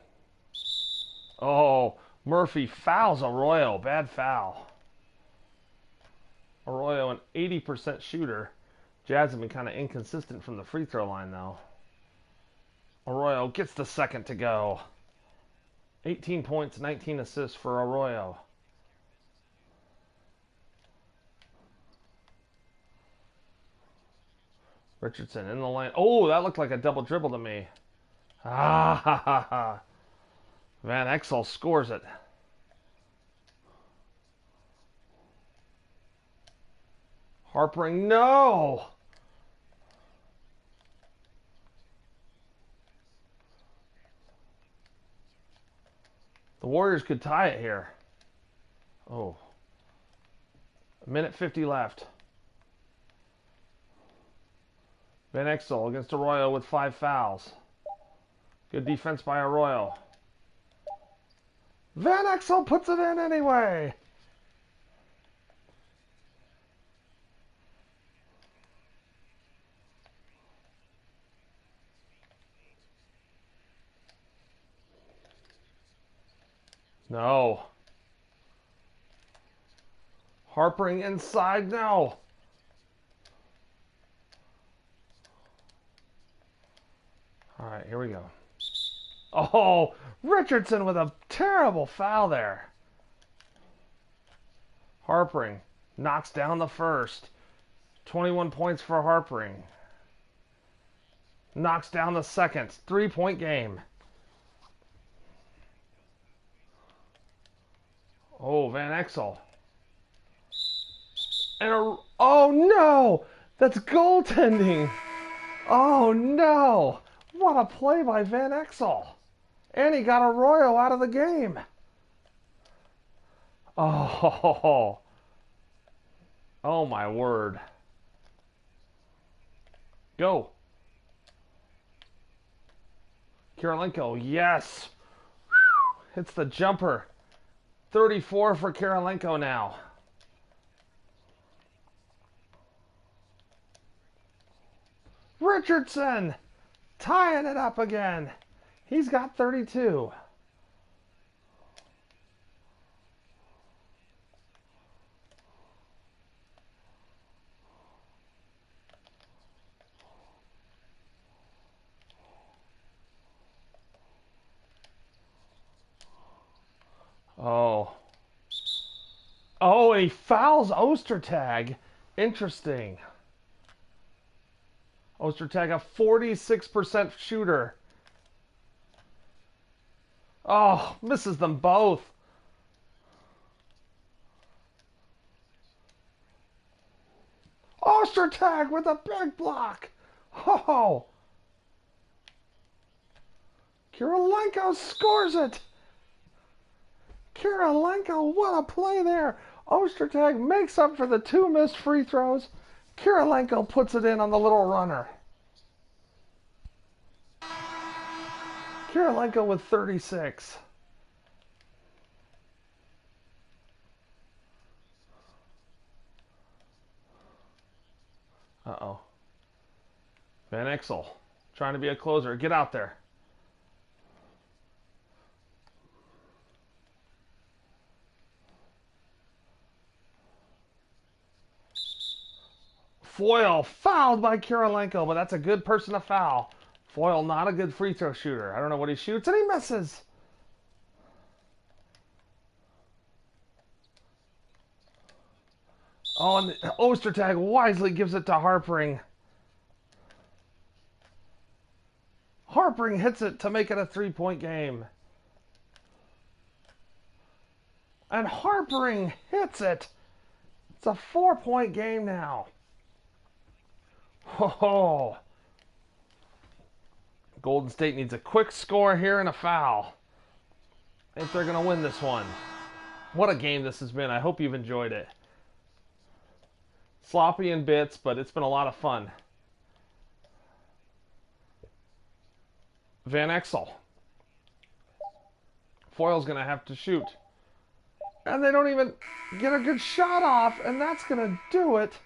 Oh, Murphy fouls Arroyo. Bad foul. Arroyo, an 80% shooter. Jazz have been kind of inconsistent from the free throw line, though. Arroyo gets the second to go. 18 points, 19 assists for Arroyo. Richardson in the lane. Oh, that looked like a double dribble to me. Ah, ha, ha, ha. Van Exel scores it. Harpring, no! The Warriors could tie it here. Oh. 1:50 left. Van Exel against Arroyo with 5 fouls. Good defense by Arroyo. Van Exel puts it in anyway. No. Harpring inside, no. All right, here we go. Oh, Richardson with a terrible foul there. Harpring knocks down the first. 21 points for Harpring. Knocks down the second. 3-point game. Oh, Van Exel. And oh no! That's goaltending! Oh no! What a play by Van Exel! And he got Arroyo out of the game. Oh, oh my word. Go. Kirilenko, yes. Hits the jumper. 34 for Kirilenko now. Richardson tying it up again. He's got 32. Oh. Oh, he fouls Ostertag. Interesting. Ostertag, a 46% shooter. Oh, misses them both. Ostertag with a big block. Oh. Kirilenko scores it. Kirilenko, what a play there. Ostertag makes up for the 2 missed free throws. Kirilenko puts it in on the little runner. Kirilenko with 36. Uh-oh. Van Exel trying to be a closer. Get out there. Foyle fouled by Kirilenko, but that's a good person to foul. Foyle not a good free throw shooter. I don't know what he shoots, and he misses. Oh, and Ostertag wisely gives it to Harpring. Harpring hits it to make it a 3-point game. And Harpring hits it. It's a 4-point game now. Oh. Golden State needs a quick score here and a foul if they're going to win this one. What a game this has been. I hope you've enjoyed it. Sloppy in bits, but it's been a lot of fun. Van Exel. Foyle's going to have to shoot. And they don't even get a good shot off, and that's going to do it.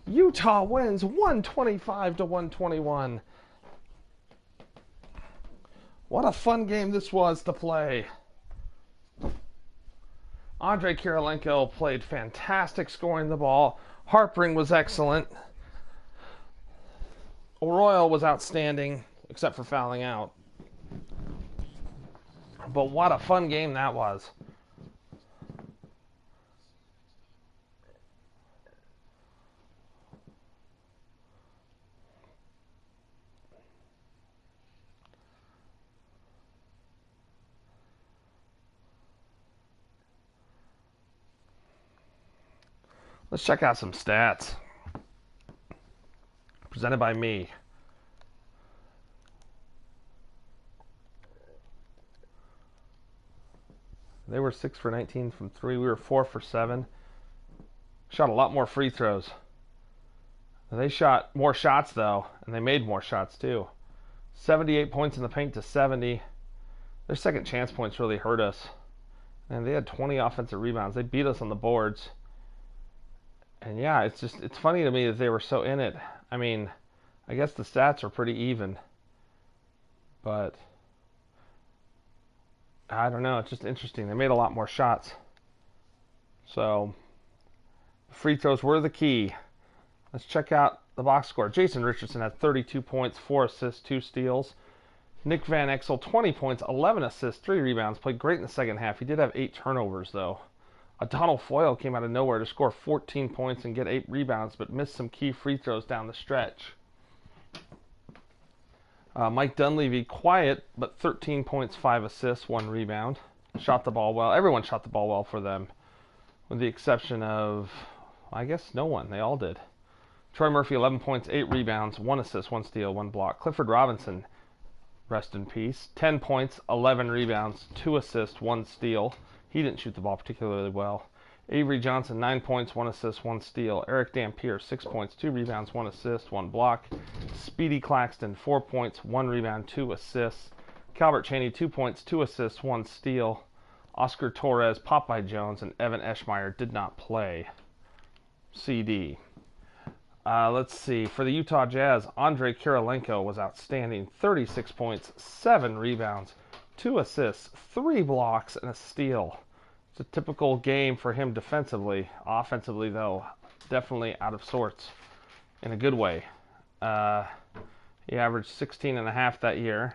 Utah wins 125-121. What a fun game this was to play. Andrei Kirilenko played fantastic scoring the ball. Harpring was excellent. Royal was outstanding, except for fouling out. But what a fun game that was. Let's check out some stats. Presented by me. They were 6 for 19 from 3. We were 4 for 7. Shot a lot more free throws. They shot more shots, though, and they made more shots, too. 78 points in the paint to 70. Their second chance points really hurt us. And they had 20 offensive rebounds. They beat us on the boards. And yeah, it's funny to me that they were so in it. I mean, I guess the stats are pretty even. But I don't know, it's just interesting. They made a lot more shots. So free throws were the key. Let's check out the box score. Jason Richardson had 32 points, 4 assists, 2 steals. Nick Van Exel, 20 points, 11 assists, 3 rebounds. Played great in the second half. He did have 8 turnovers, though. Donald Foyle came out of nowhere to score 14 points and get 8 rebounds, but missed some key free throws down the stretch. Mike Dunleavy, quiet, but 13 points, 5 assists, 1 rebound. Shot the ball well. Everyone shot the ball well for them, with the exception of, I guess, no one. They all did. Troy Murphy, 11 points, 8 rebounds, 1 assist, 1 steal, 1 block. Clifford Robinson, rest in peace, 10 points, 11 rebounds, 2 assists, 1 steal. He didn't shoot the ball particularly well. Avery Johnson, 9 points, 1 assist, 1 steal. Eric Dampier, 6 points, 2 rebounds, 1 assist, 1 block. Speedy Claxton, 4 points, 1 rebound, 2 assists. Calvert Chaney, 2 points, 2 assists, 1 steal. Oscar Torres, Popeye Jones, and Evan Eschmeyer did not play. CD. Let's see. For the Utah Jazz, Andrei Kirilenko was outstanding. 36 points, 7 rebounds, 2 assists, 3 blocks, and a steal. It's a typical game for him defensively. Offensively, though, definitely out of sorts in a good way. He averaged 16.5 that year,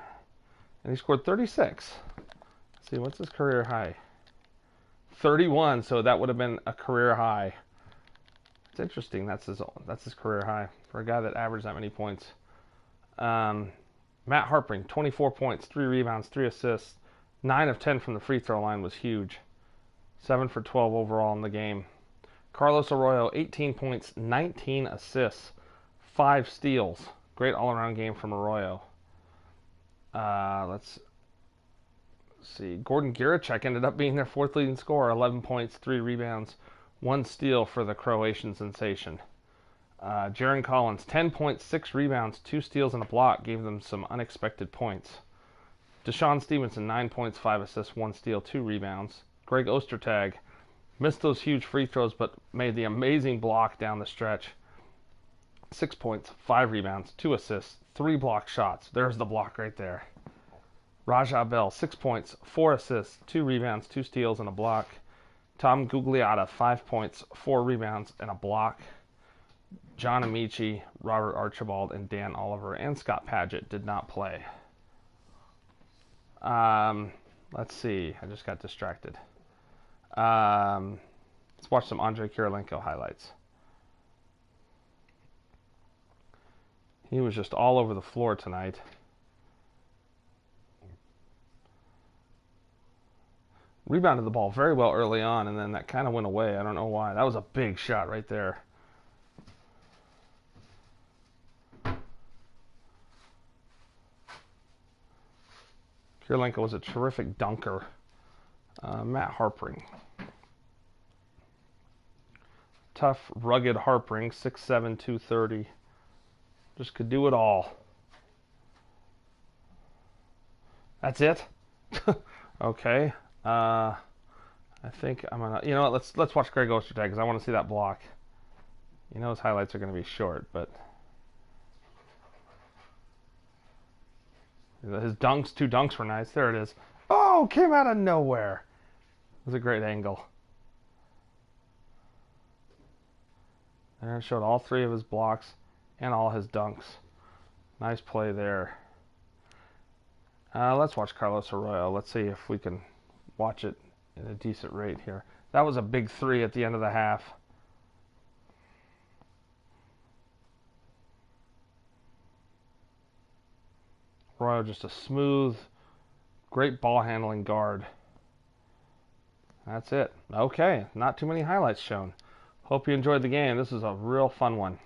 and he scored 36. Let's see, what's his career high? 31, so that would have been a career high. It's interesting. That's his career high for a guy that averaged that many points. Matt Harpring, 24 points, 3 rebounds, 3 assists. 9 of 10 from the free throw line was huge. 7 for 12 overall in the game. Carlos Arroyo, 18 points, 19 assists, 5 steals. Great all-around game from Arroyo. Let's see. Gordon Giricek ended up being their 4th leading scorer. 11 points, 3 rebounds, 1 steal for the Croatian sensation. Jaron Collins, 10 points, 6 rebounds, 2 steals, and a block gave them some unexpected points. Deshaun Stevenson, 9 points, 5 assists, 1 steal, 2 rebounds. Greg Ostertag missed those huge free throws, but made the amazing block down the stretch. 6 points, 5 rebounds, 2 assists, 3 block shots. There's the block right there. Raja Bell, 6 points, 4 assists, 2 rebounds, 2 steals, and a block. Tom Gugliotta, 5 points, 4 rebounds, and a block. John Amici, Robert Archibald, and Dan Oliver, and Scott Padgett did not play. Let's see. I just got distracted. Let's watch some Andrei Kirilenko highlights. He was just all over the floor tonight. Rebounded the ball very well early on, and then that kind of went away. I don't know why. That was a big shot right there. Kirilenko was a terrific dunker. Matt Harpring. Tough, rugged Harpring, 6'7", 230. Just could do it all. That's it? Okay. I think I'm gonna. You know what? Let's watch Greg Ostertag because I want to see that block. You know his highlights are going to be short, but his dunks, 2 dunks were nice. There it is. Oh, came out of nowhere. It was a great angle. There it showed all 3 of his blocks and all his dunks. Nice play there. Let's watch Carlos Arroyo. Let's see if we can watch it at a decent rate here. That was a big 3 at the end of the half. Arroyo just a smooth, great ball handling guard. That's it. Okay, not too many highlights shown. Hope you enjoyed the game. This is a real fun one.